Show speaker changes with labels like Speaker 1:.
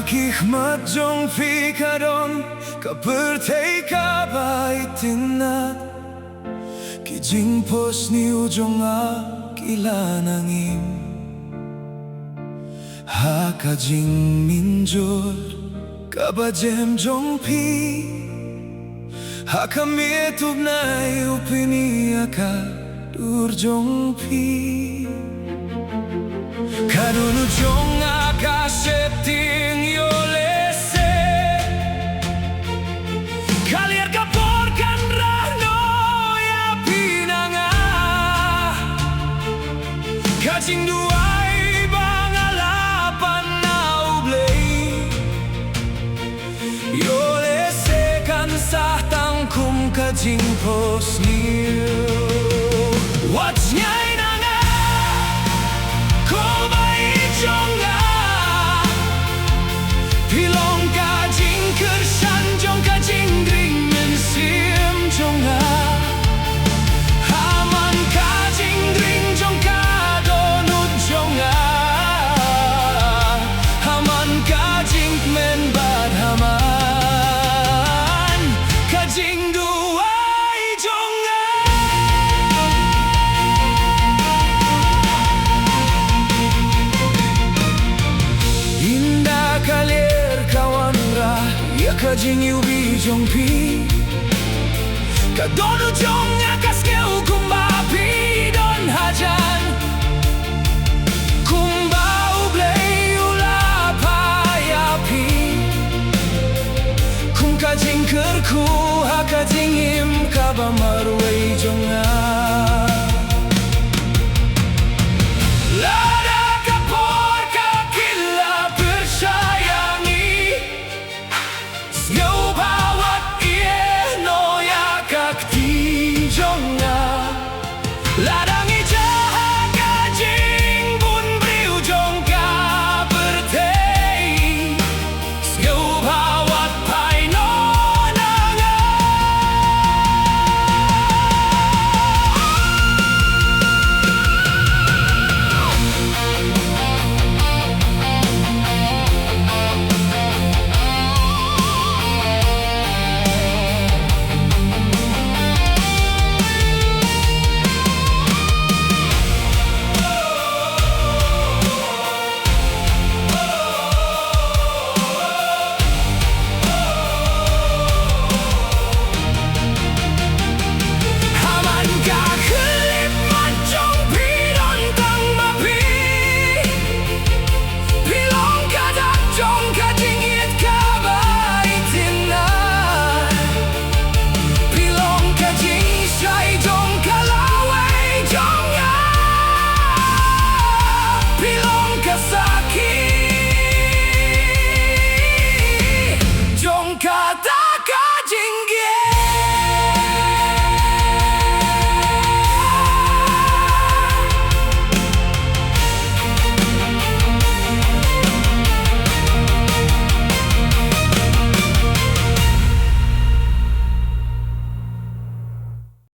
Speaker 1: Hikmat jong fikaron Kapertay kabaitinat Kijing pos ni ujong kilanangim Hakajing minjor Kabajem jong pi Hakamitub na upiniaka Durjong pi Kadunu jong akaseting yolese Kaliar kaporkan rano ya pinanga Kajing duay bangalapan na ublay Yolese kan sa tangkum kajing pos niyo What's nyay Kajing yubi jong pi Kadonu jong akas ke hukum bapi don hajar